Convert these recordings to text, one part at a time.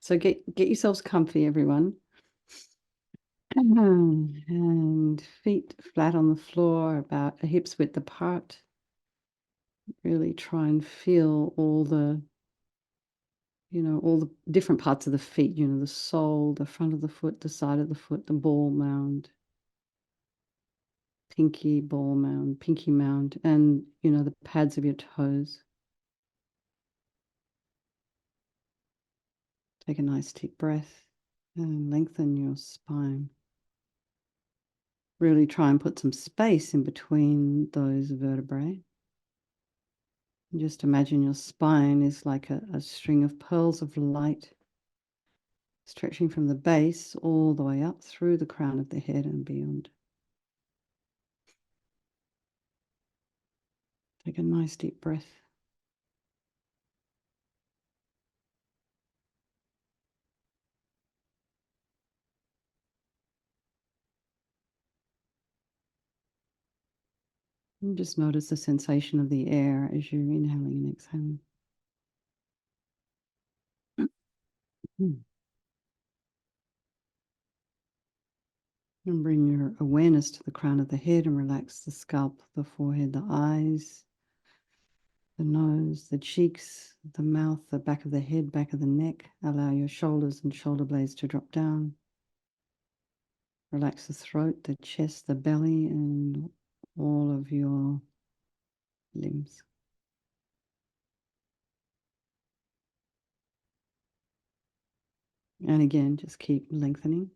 So get yourselves comfy, everyone. And feet flat on the floor, about a hip's width apart. Really try and feel all the different parts of the feet, the sole, the front of the foot, the side of the foot, the ball mound, pinky ball mound, pinky mound, and, the pads of your toes. Take a nice deep breath and lengthen your spine. Really try and put some space in between those vertebrae. And just imagine your spine is like a string of pearls of light stretching from the base all the way up through the crown of the head and beyond. Take a nice deep breath. And just notice the sensation of the air as you're inhaling and exhaling. And bring your awareness to the crown of the head and relax the scalp, the forehead, the eyes, the nose, the cheeks, the mouth, the back of the head, back of the neck. Allow your shoulders and shoulder blades to drop down. Relax the throat, the chest, the belly, and all of your limbs. And again, just keep lengthening.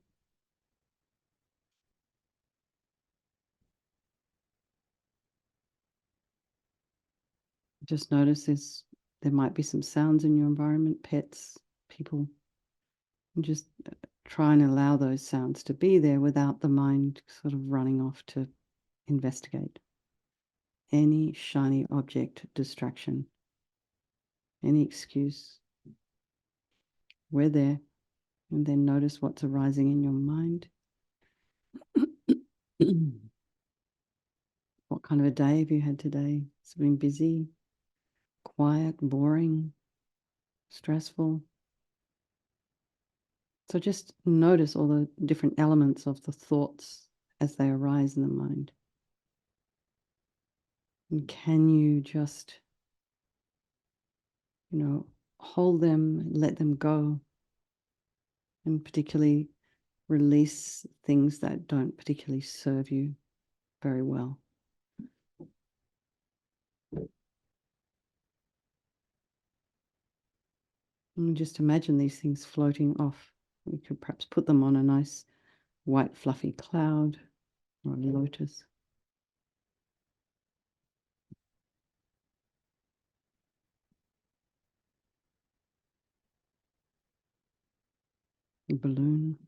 Just notice there might be some sounds in your environment, pets, people. And just try and allow those sounds to be there without the mind sort of running off to investigate. Any shiny object distraction, any excuse, we're there. And then notice what's arising in your mind. What kind of a day have you had today? Has it been busy, quiet, boring, stressful? So just notice all the different elements of the thoughts as they arise in the mind. And can you just, hold them, let them go, and particularly release things that don't particularly serve you very well. And just imagine these things floating off. We could perhaps put them on a nice white fluffy cloud or a lotus. A balloon.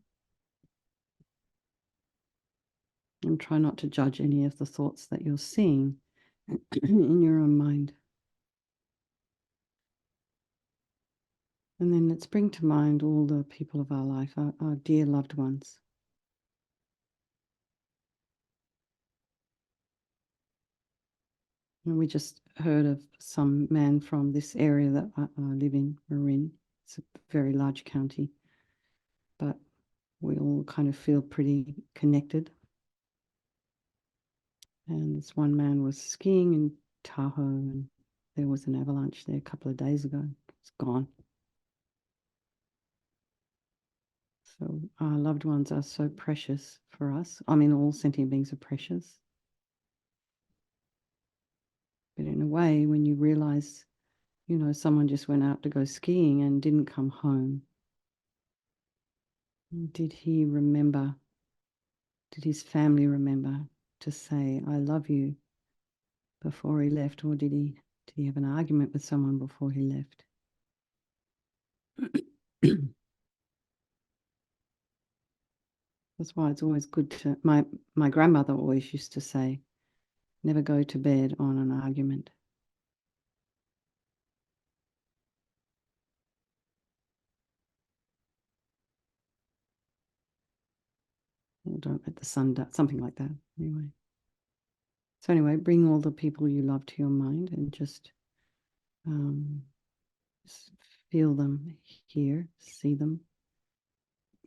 And try not to judge any of the thoughts that you're seeing in your own mind. And then let's bring to mind all the people of our life, our dear loved ones. And we just heard of some man from this area that I live in, Marin. It's a very large county, but we all kind of feel pretty connected. And this one man was skiing in Tahoe, and there was an avalanche there a couple of days ago. It's gone. So our loved ones are so precious for us. I mean, all sentient beings are precious. But in a way, when you realize, someone just went out to go skiing and didn't come home, did he remember? Did his family remember to say, I love you before he left? Or did he have an argument with someone before he left? That's why it's always good to, my grandmother always used to say, never go to bed on an argument. Or don't let the sun down, something like that, anyway. So anyway, bring all the people you love to your mind and just feel them, hear, see them.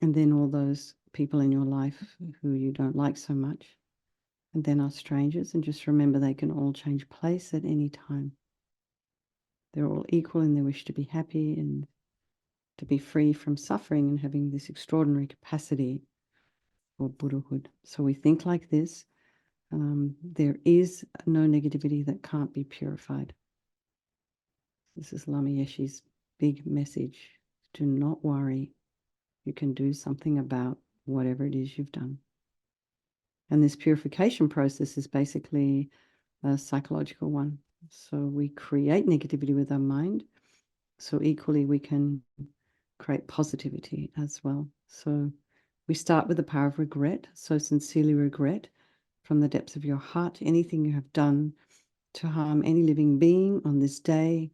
And then all those people in your life who you don't like so much, and then are strangers, and just remember they can all change place at any time. They're all equal in their wish to be happy and to be free from suffering and having this extraordinary capacity for Buddhahood. So we think like this. There is no negativity that can't be purified. This is Lama Yeshe's big message. Do not worry. You can do something about whatever it is you've done. And this purification process is basically a psychological one. So we create negativity with our mind. So equally, we can create positivity as well. So we start with the power of regret. So sincerely regret from the depths of your heart anything you have done to harm any living being on this day,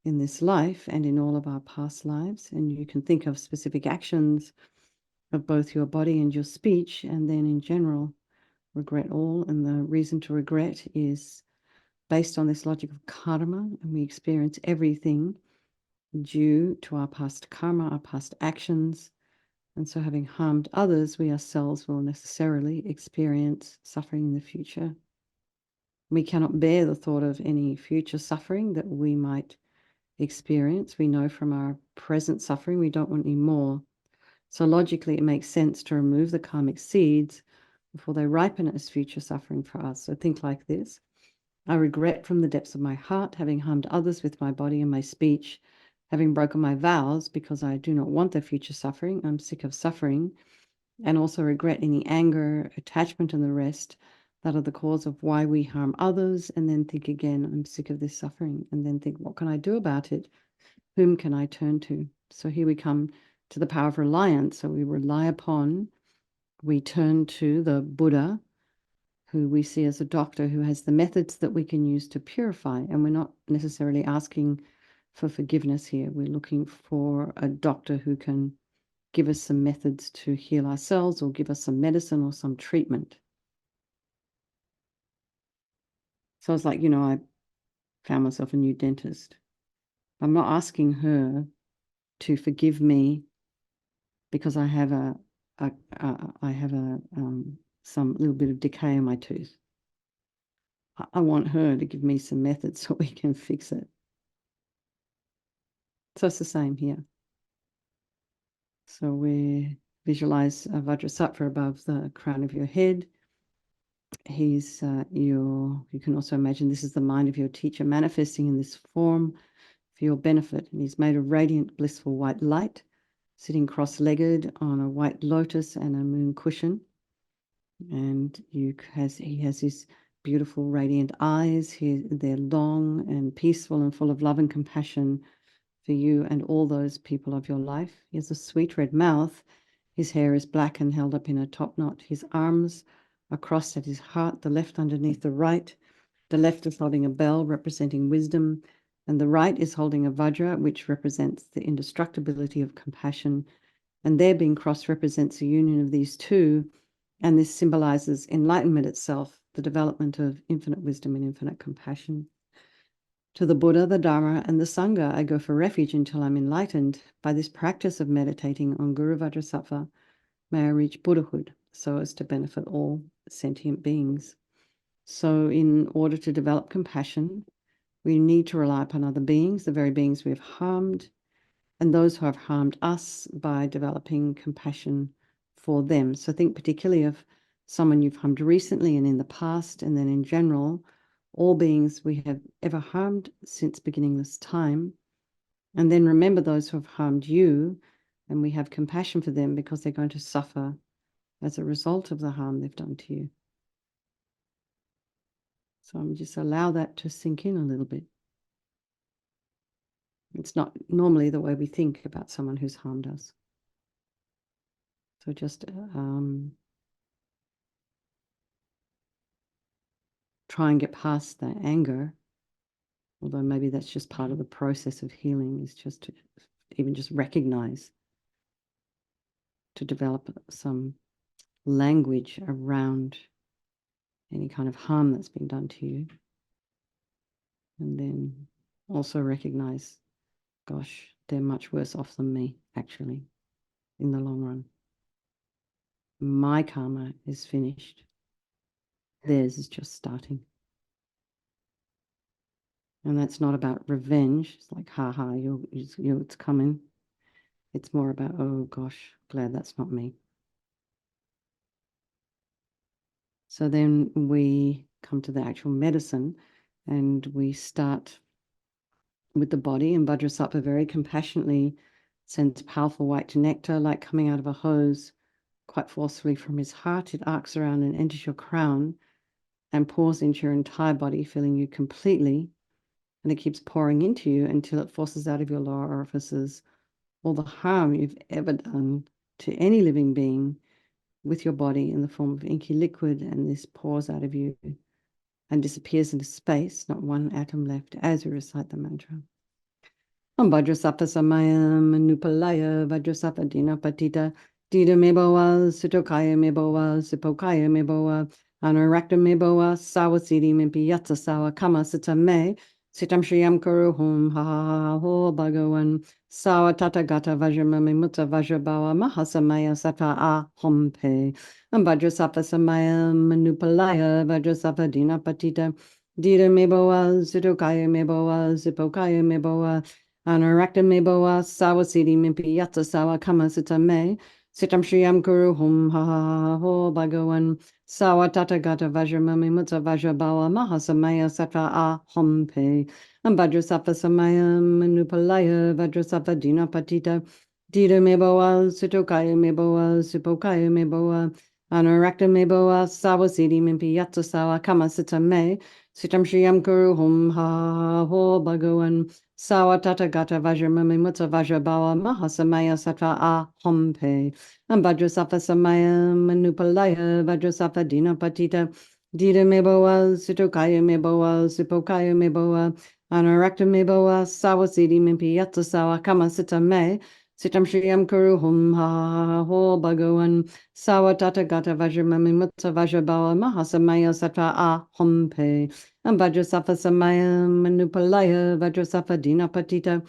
in this life, and in all of our past lives. And you can think of specific actions of both your body and your speech, and then in general, regret all. And the reason to regret is based on this logic of karma, and we experience everything due to our past karma, our past actions. And so having harmed others, we ourselves will necessarily experience suffering in the future. We cannot bear the thought of any future suffering that we might experience. We know from our present suffering we don't want any more. So logically, it makes sense to remove the karmic seeds before they ripen as future suffering for us. So think like this. I regret from the depths of my heart having harmed others with my body and my speech, having broken my vows because I do not want their future suffering. I'm sick of suffering, and also regret any anger, attachment, and the rest that are the cause of why we harm others. And then think again, I'm sick of this suffering. And then think, what can I do about it? Whom can I turn to? So here we come to the power of reliance. So we rely upon, we turn to the Buddha, who we see as a doctor who has the methods that we can use to purify. And we're not necessarily asking for forgiveness here. We're looking for a doctor who can give us some methods to heal ourselves or give us some medicine or some treatment. So it's like, I found myself a new dentist. I'm not asking her to forgive me because I have some little bit of decay in my tooth. I want her to give me some methods so we can fix it. So it's the same here. So we visualize Vajrasattva above the crown of your head. He's you can also imagine this is the mind of your teacher manifesting in this form for your benefit. And he's made of radiant, blissful white light, sitting cross-legged on a white lotus and a moon cushion. And he has his beautiful, radiant eyes. They're long and peaceful and full of love and compassion for you and all those people of your life. He has a sweet red mouth. His hair is black and held up in a top knot. His arms are crossed at his heart, the left underneath the right. The left is holding a bell representing wisdom, and the right is holding a vajra, which represents the indestructibility of compassion. And their being crossed represents the union of these two, and this symbolizes enlightenment itself, the development of infinite wisdom and infinite compassion. To the Buddha, the Dharma, and the Sangha, I go for refuge until I'm enlightened. By this practice of meditating on Guru Vajrasattva, may I reach Buddhahood so as to benefit all sentient beings. So in order to develop compassion, we need to rely upon other beings, the very beings we have harmed, and those who have harmed us, by developing compassion for them. So think particularly of someone you've harmed recently and in the past, and then in general, all beings we have ever harmed since beginningless time. And then remember those who have harmed you, and we have compassion for them because they're going to suffer as a result of the harm they've done to you. So I'm just allow that to sink in a little bit. It's not normally the way we think about someone who's harmed us. So just try and get past that anger, although maybe that's just part of the process of healing, is just to even just recognize, to develop some language around any kind of harm that's been done to you. And then also recognize, gosh, they're much worse off than me, actually, in the long run. My karma is finished. Theirs is just starting. And that's not about revenge. It's like, ha ha, it's coming. It's more about, oh gosh, glad that's not me. So then we come to the actual medicine and we start with the body, and Vajrasattva very compassionately sends powerful white nectar like coming out of a hose quite forcefully from his heart. It arcs around and enters your crown and pours into your entire body, filling you completely. And it keeps pouring into you until it forces out of your lower orifices all the harm you've ever done to any living being with your body in the form of inky liquid. And this pours out of you and disappears into space, not one atom left, as we recite the mantra. Om Vajrasattva Samaya Manupalaya Vajrasattva Dinapatita Dida Meboa Sutokaya Meboa Sipokaya Meboa Anarakta Meboa Sawasidi Mimpiyatsa Sawa Kama Sita Me Sitam Shriyam Kuruhum Ha Ha Ha Ho Bhagavan Sawa Tatagata Vajramami Mutta Vajrabawa Mahasamaya Sata A Hompe Om Vajrasattva Samaya Manupalaya Vajrasattva Dinapatita Dida Meboa Sutokaya Meboa Sipokaya Meboa Anarakta meboa sawasidi mimpi yatsa sawa kama sita me sitam shriyam kuru hum ha ha ha ho bhagavan sawa tata gata vajramami mutta vajrabawa mahasamaya sattva a hum pe vajrasattva samaya manupalaya vajrasattva dinapatita dida meboa sutokaya meboa supokaya meboa Anarakta meboa sawasidi mimpi yatsa sawa kama sita me sitam shriyam kuru hum ha ha ha ho bhagavan Sawa tata gata vajramami mutta vajrabawa mahasamaya sattva a hompe. Vajrasattva samaya manupalaya vajrasattva dinapatita. Dida meboa sutokaya meboa supokaya meboa. Anarakta meboa sawasidi mimpi yatsa sawa kama sita me. Sitam shriyam kuru hum ha ha ha ho bhagavan. Sawa tata gata vajramami mutta vajrabawa mahasamaya sattva a hompe. Vajrasattva samaya manupalaya vajrasattva dinapatita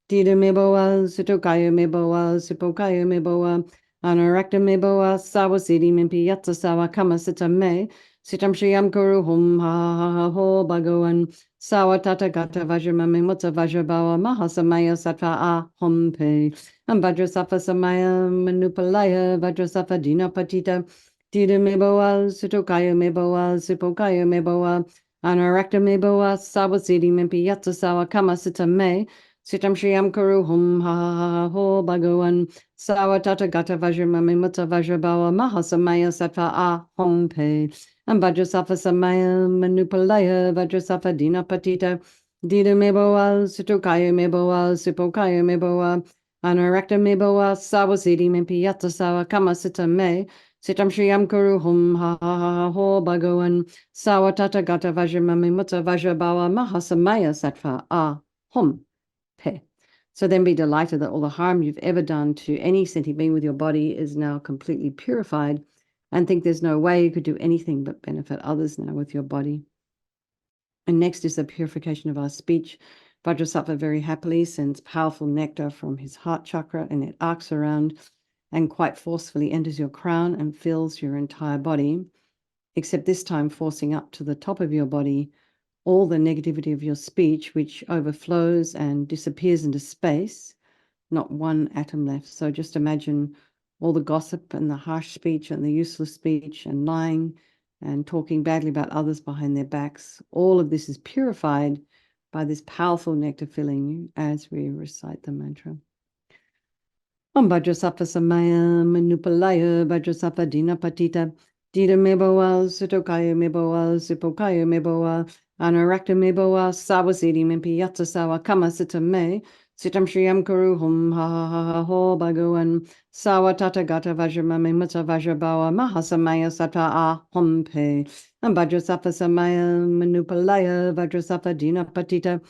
dida meboa sutokaya meboa supokaya meboa anarakta meboa sawasidi mimpi yatsa sawa kama sita me sitam shriyam kuru hum ha ha ha ho bhagavan sawa tata gata vajramami mutta vajrabawa mahasamaya sattva a hompe vajrasattva samaya manupalaya vajrasattva dinapatita dida meboa sutokaya meboa supokaya meboa Anarakta meboa sawasidi mimpi yatsa sawa kama sita me sitam shriyam kuru hum ha ha ha ho bhagavan sawa tata gata vajramami mutta vajrabawa mahasamaya sattva a hom pe vajrasattva samaya manupalaya vajrasattva dinapatita dida meboa sutokaya meboa supokaya meboa Anarakta meboa sawasidi mimpi yatsa sawa kama sita me Sitam shriyam kuru hum ha ha ha ho bhagavan sawa tata gata vajramami mutta vajrabawa mahasamaya sattva a hum pe. So then be delighted that all the harm you've ever done to any sentient being with your body is now completely purified, and think there's no way you could do anything but benefit others now with your body. And next is the purification of our speech. Vajrasattva very happily sends powerful nectar from his heart chakra, and it arcs around and quite forcefully enters your crown and fills your entire body, except this time forcing up to the top of your body all the negativity of your speech, which overflows and disappears into space, not one atom left. So just imagine all the gossip and the harsh speech and the useless speech and lying and talking badly about others behind their backs. All of this is purified by this powerful nectar filling you as we recite the mantra. Om Vajrasattva samaya manupalaya Vajrasattva dinapatita dida meboa sutokaya meboa supokaya meboa anarakta meboa sawasidi mimpi yatsa sawa kama sita me sitam shriyam kuru hum ha ha ha ha ho bhagavan sawa tata gata vajramami mutta vajrabawa mahasamaya sattva a hom pe Vajrasattva samaya manupalaya Vajrasattva dinapatita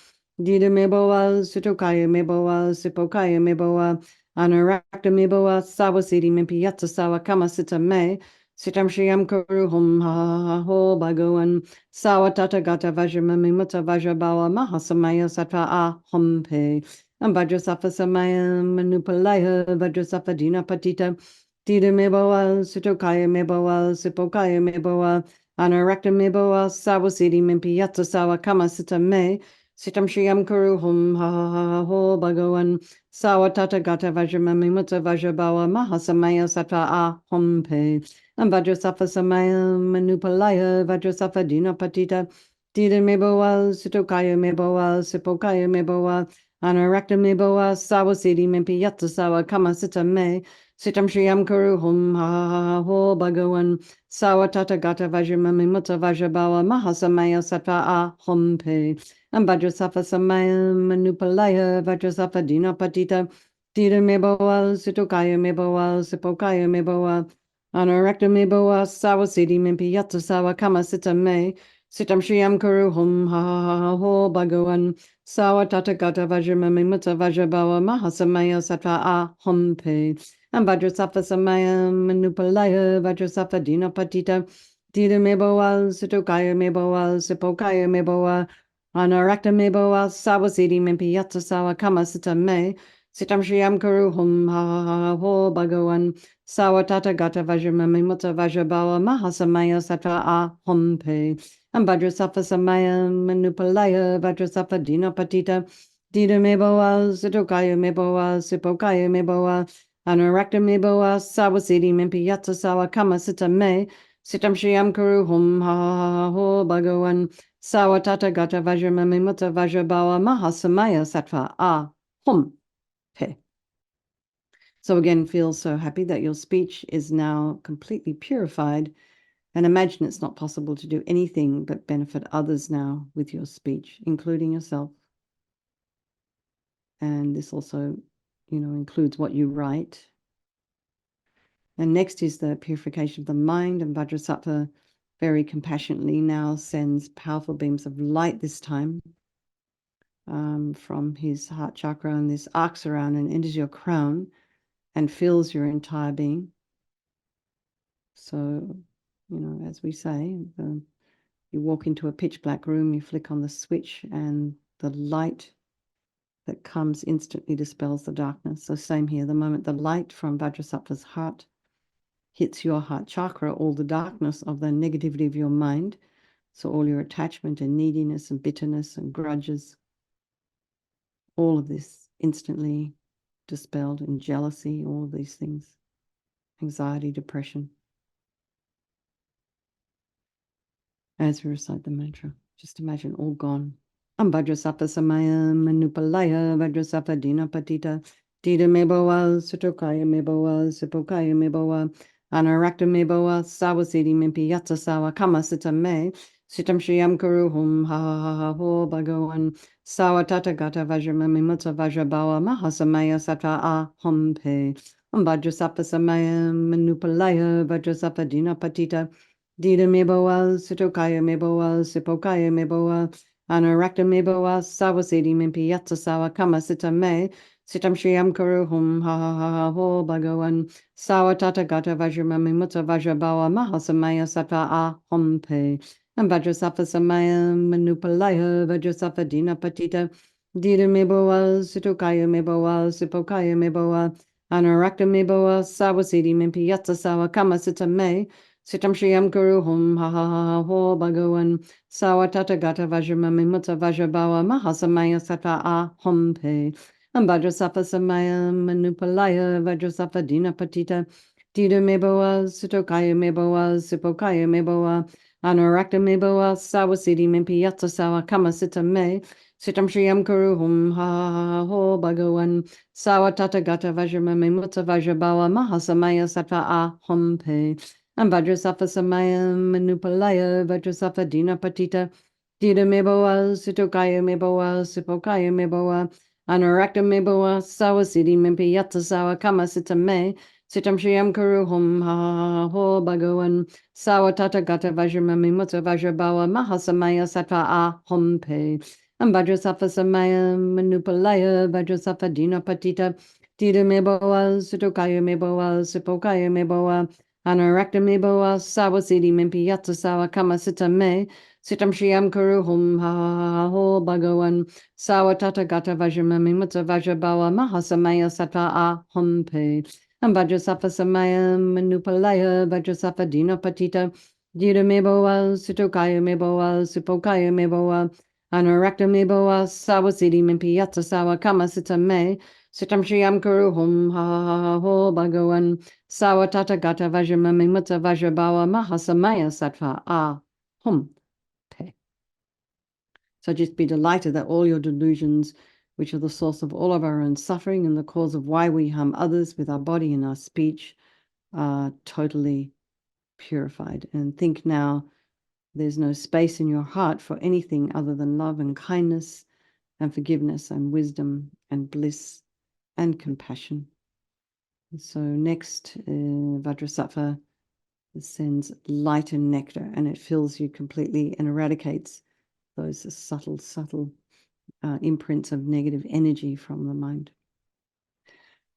dida meboa sutokaya meboa supokaya meboa Anarakta meboa sawasidi mimpi yatsa sawa kama sita me sitam shriyam kuru hum ha ha ha ho bhagavan sawa tata gata vajramami mutta vajrabawa mahasamaya sattva a hum pe Vajrasattva Samayam Manupalaya Vajrasattva Dina Patita Dida Meboa Sutokaya Meboa Sipokaya Meboa Anarakta Meboa Sawasidi Mimpi Yatsa Sawa Kama Sita Me Sitam Shriyam Kuru Hum Ha Ha Ha Ho Bhagawan Sawa Tata Gata Vajramami Mutta Vajrabawa Mahasamaya Sattva A Hum Pe Vajrasattva Samayam Manupalaya Vajrasattva Dina Patita Dida Meboa Sutokaya Meboa Sipokaya Meboa Anarakta Meboa Sawasidi Mimpi Yatsa Sawa Kama Sita Me Sitam Shriyam Kuru Hum Ha Ha Ha Ho Bhagawan Sawa Tata Gata Vajramami Mutta Vajrabawa Mahasamaya Sattva A Hum Pe Vajrasattva Samaya Manupalaya Vajrasattva Dina Patita Dida Meboa Sitokaya Meboa Sipokaya Meboa Anarakta Meboa Sawasidi Mimpi Yatsa Sawa Kama Sita Me Sitam Shriyam Kuru Hum Ha Ha Ha Ho Bhagawan Sawa Tata Gata Vajramami Mutta Vajrabawa Mahasamaya Sattva A Hum Pe Vajrasattva Samaya Manupalaya Vajrasattva Dina Patita Dida Meboa Sitokaya Meboa Sipokaya Meboa Anarakta Meboa Sawasidi Mimpi Yatsa Sawa Kama Sita Me Sitam Shriyam Kuru Hum Ha Ha Ha Ho Bhagawan Sawa Tata Gata Vajramami Mutta Vajrabawa Mahasamaya Sattva A Hum Pe Vajrasattva Samaya Manupalaya Vajrasattva Dina Patita Dida Meboa Sitokaya Meboa Sipokaya Meboa Anarakta Meboa Sawasidi Mimpi Yatsa Sawa Kama Sita Me Sitam Shriyam Kuru Hum Ha Ha Ha Ho Bhagawan Sawa Tata Gata Vajramami Mutta Vajrabawa Mahasamaya Sattva A Hum Pe. So again, feel so happy that your speech is now completely purified, and imagine it's not possible to do anything but benefit others now with your speech, including yourself. And this also, includes what you write. And next is the purification of the mind, and Vajrasattva very compassionately now sends powerful beams of light this time from his heart chakra, and this arcs around and enters your crown and fills your entire being. So, as we say, you walk into a pitch black room, you flick on the switch, and the light that comes instantly dispels the darkness. So same here, the moment the light from Vajrasattva's heart hits your heart chakra, all the darkness of the negativity of your mind, so all your attachment and neediness and bitterness and grudges, all of this instantly dispelled, and jealousy, all of these things, anxiety, depression. As we recite the mantra, just imagine all gone. Vajrasattva Samaya Manupalaya Vajrasattva Dina Patita Dida Meboa Sutokaya Meboa Sipokaya Meboa Anarakta Meboa Sawasidi Mimpi Yatsa Sawa Kama Sita Me Sitam Shriyam Kuru Hum Ha Ha Ha Ha Ho Bhagawan Sawa Tata Gata Vajramami Mutta Vajrabawa Mahasamaya Sattva A Hum Pe Vajrasattva Samaya Manupalaya Vajrasattva Dina Patita Dida Meboa Sutokaya Meboa Sipokaya Meboa Anarakta Meboa Sawasidi Mimpi Yatsa Sawa Kama Sita Me Sitam Shriyam Kuru Hum Ha Ha Ha Ha Ho Bhagawan Sawa Tata Gata Vajramami Mutta Vajrabawa Mahasamaya Sattva A Hum Pe Vajrasattva Samaya Manupalaya Vajrasattva Dina Patita Dida Meboa Sutokaya Meboa Sipokaya Meboa Anarakta Meboa Sawasidi Mimpi Yatsa Sawa Kama Sita Me Sitam Shriyam Kuru Hum Ha Ha Ha Ho Bhagawan Sawa Tata Gata Vajramami Mutta Vajrabawa Mahasamaya Sattva A Hum Pe Vajrasattva Samaya Manupalaya Vajrasattva Dina Patita Dida Meboa Sutokaya Meboa Sipokaya Meboa Anarakta Meboa Sawasidi Mimpi Yatsa Sawa Kama Sita Me Sitam Shriyam Kuru Hum Ha Ha Ha Ho Bhagawan Sawa Tata Gata Vajramami Mutta Vajrabawa Mahasamaya Sattva A Hum Pe Vajrasattva Samaya Manupalaya Vajrasattva Dina Patita Dida Meboa Sutokaya Meboa Sipokaya Meboa Anarakta Meboa Sawasidi Mimpi Yatsa Sawa Kama Sita Me Sitam Shriyam Kuru Hum Ha Ha Ha Ho Bhagawan Sawa Tata Gata Vajramami Mutta Vajrabawa Mahasamaya Sattva A Hum Pe Vajrasattva Samaya Manupalaya Vajrasattva Dina Patita Dida Meboa Sutokaya Meboa Sipokaya Meboa Anarakta Meboa Sawasidi Mimpi Yatsa Sawa Kama Sita Me Sitam Shriam Kuru Hum Ha Ha Ha Ho Bhagawan Sawatata Gata Vajramami Mutta Vajrabawa Mahasamaya Sattva A Hum Pe and Vajrasafa Samaya Manupalaya Vajrasafa Dina Patita Dita Meboa Sutokaya Meboa Supokaya Meboa Anarakta Meboa Sawasidi Mimpiyata Sawa Kama Sita Me Sitam Shriam Kuru Hum Ha Ha Ha Ho Bhagawan Sawatata Gata Vajramami Mutta Vajrabawa Mahasamaya Sattva A Hum. So just be delighted that all your delusions, which are the source of all of our own suffering and the cause of why we harm others with our body and our speech, are totally purified. And think now there's no space in your heart for anything other than love and kindness and forgiveness and wisdom and bliss and compassion. So next, Vajrasattva sends light and nectar, and it fills you completely and eradicates those subtle imprints of negative energy from the mind.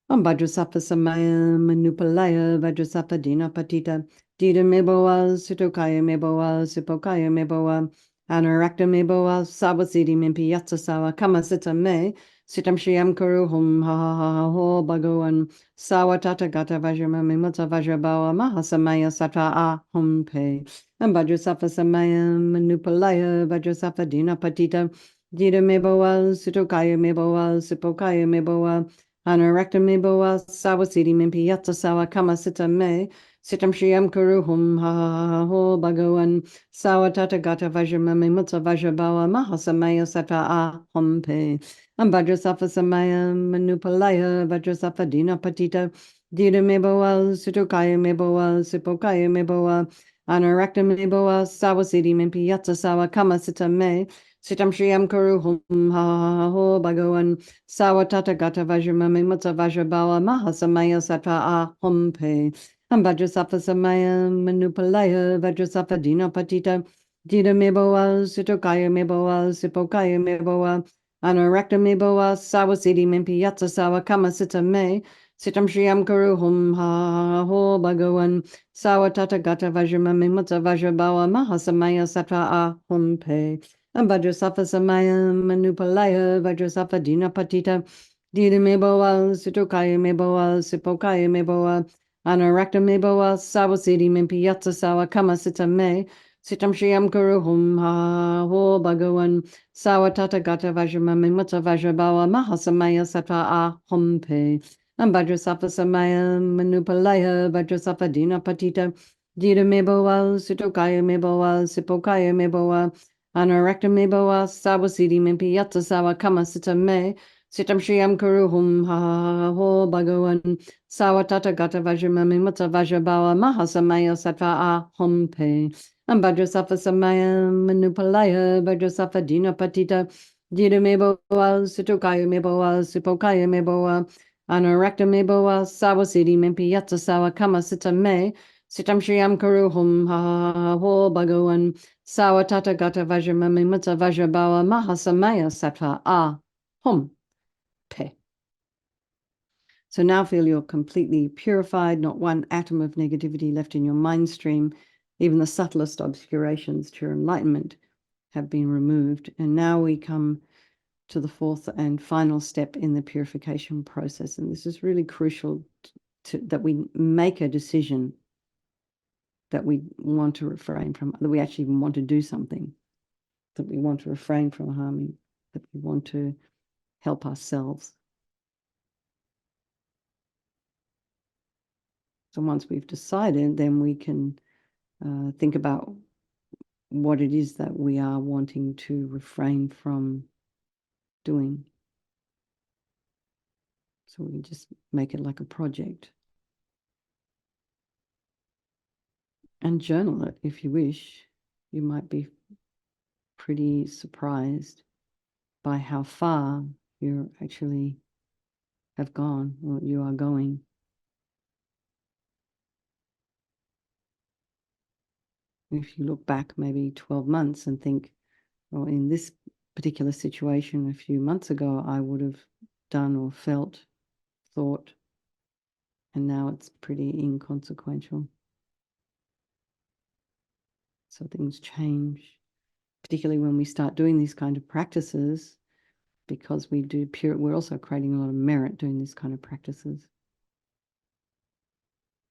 Vajrasattva Samaya Manupalaya Vajrasattva Dina Patita Dida Meboa Sutokaya Meboa Sipokaya Meboa Anarakta Meboa Sabasidi Mimpi Yatsa Sawa Kama Sita Me Sitam Shriam Kuru Hum Ha Ha Ha Ho Bhagawan Sawa Tata Gata Vajrama Mimutta Vajrabawa Mahasamaya Sattva A Hum Pe and Vajrasattva Samaya Manupalaya Vajrasattva Dina Patita Dida Meboa Sutokaya Meboa Sipokaya Meboa Anarakta Meboa Sawasidi Mimpi Yatsa Sawa Kama Sita Me Sitam Shriam Kuru Hum Ha Ha Ha Ho Bhagawan Sawa Tata Gata Vajramami Mutta Vajrabawa Mahasamaya Sattva A Hum Pe and Vajrasattva Samaya Manupalaya Vajrasattva Dina Patita Dida Meboa Sutokaya Meboa Sipokaya Meboa Anarakta Meboa Sawasidi Mimpi Yatsa Sawa Kama Sita Me Sitam Shriam Kuru Hum Ha Ha Ha Ho Bhagawan Sawatata Gata Vajramami Mutta Vajrabawa Mahasamaya Sattva A Hum Pe and Vajrasattva Samaya Manupalaya Vajrasattva Dina Patita Dida Meboa Sutokaya Meboa Sipokaya Meboa Anarakta Meboa Sawasidi Mimpi Yatsa Sawa Kama Sita Me Sitam Shriam Kuru Hum Ha Ha Ho Bhagawan Sawatata Gata Vajramami Mutta Vajrabawa Mahasamaya Sattva A Hum Pe and Vajrasattva Samaya Manupalaya Vajrasattva Dina Patita Dida Meboa Sutokaya Meboa Sipokaya Meboa Anarakta Meboa Sawasidi Mimpi Yatsa Sawa Kama Sita Me Sitam Shriam Kuru Hum Ha Ho Bhagawan Sawatata Gata Vajramami Mutta Vajrabawa Mahasamaya Sattva A Hum Pe and Vajrasattva Samaya Manupalaya Vajrasattva Dina Patita Dida Meboa Sutokaya Meboa Sipokaya Meboa Anarakta Meboa Sawasidi Mimpi Yatsa Sawa Kama Sita Me Sitam Shriam Kuru Hum Ha Ha Ho Bhagawan Sawatata Gata Vajramami Mutta Vajrabawa Mahasamaya Sattva A Hum Pe and Vajrasattva Samaya Manupalaya Vajrasattva Dina Patita Dida Meboa Sutokaya Meboa Sipokaya Meboa Anarakta Meboa Sawasidi Mimpi Yatsa Sawa Kama Sita Me Sitam Shriam Kuru Hum Ha Ha Ho Bhagawan Sawatata Gata Vajramami Mutta Vajrabawa Mahasamaya Sattva A Hum Pe. So now feel you're completely purified, not one atom of negativity left in your mind stream. Even the subtlest obscurations to your enlightenment have been removed. And now we come to the fourth and final step in the purification process. And this is really crucial that we make a decision that we want to refrain from, that we actually want to do something, that we want to refrain from harming, that we want to help ourselves. So once we've decided, then we can think about what it is that we are wanting to refrain from doing. So we just make it like a project. And journal it if you wish. You might be pretty surprised by how far you actually have gone or you are going. If you look back maybe 12 months and think, well, in this particular situation a few months ago, I would have done or felt, thought, and now it's pretty inconsequential. So things change. particularly when we start doing these kind of practices, because we do we're also creating a lot of merit doing this kind of practices.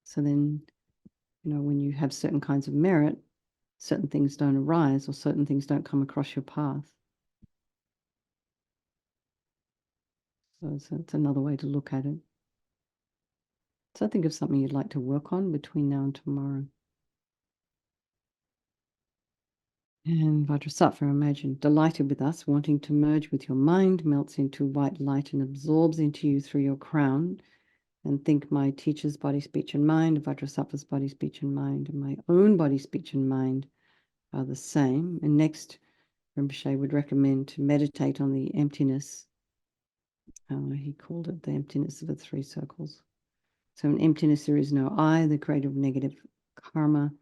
So then, when you have certain kinds of merit, certain things don't arise or certain things don't come across your path. So it's another way to look at it. So think of something you'd like to work on between now and tomorrow. And Vajrasattva, imagine, delighted with us, wanting to merge with your mind, melts into white light and absorbs into you through your crown. And think my teacher's body, speech, and mind, Vajrasattva's body, speech, and mind, and my own body, speech, and mind are the same. And next, Rinpoche would recommend to meditate on the emptiness. He called it the emptiness of the three circles. So in emptiness, there is no I, the creator of negative karma.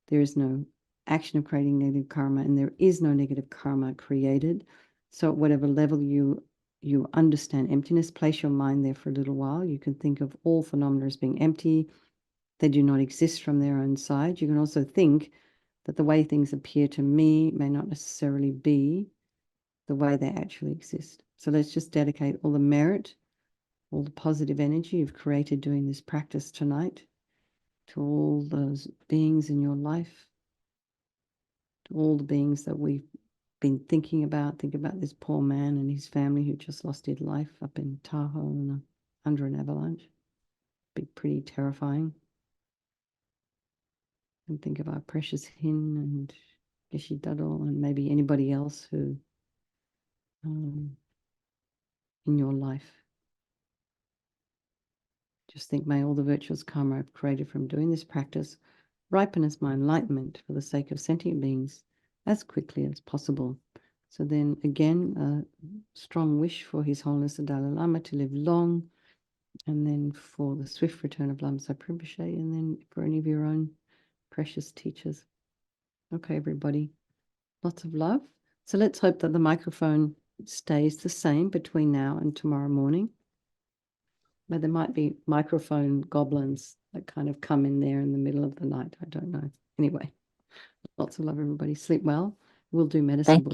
There is no action of creating negative karma, and there is no negative karma created. So at whatever level you understand emptiness, place your mind there for a little while. You can think of all phenomena as being empty. They do not exist from their own side. You can also think that the way things appear to me may not necessarily be the way they actually exist. So let's just dedicate all the merit, all the positive energy you've created doing this practice tonight to all those beings in your life, to all the beings that we've been thinking about. Think about this poor man and his family who just lost his life up in Tahoe under an avalanche. Be pretty terrifying. And think of our precious Hin and Geshe Dadol and maybe anybody else who in your life. Just think, may all the virtuous karma I've created from doing this practice ripen as my enlightenment for the sake of sentient beings as quickly as possible. So then again, a strong wish for His Holiness the Dalai Lama to live long, and then for the swift return of Lama Zopa Rinpoche, and then for any of your own precious teachers. Okay, everybody, lots of love. So let's hope that the microphone stays the same between now and tomorrow morning. But there might be microphone goblins that kind of come in there in the middle of the night. I don't know. Anyway, lots of love, everybody. Sleep well. We'll do medicine.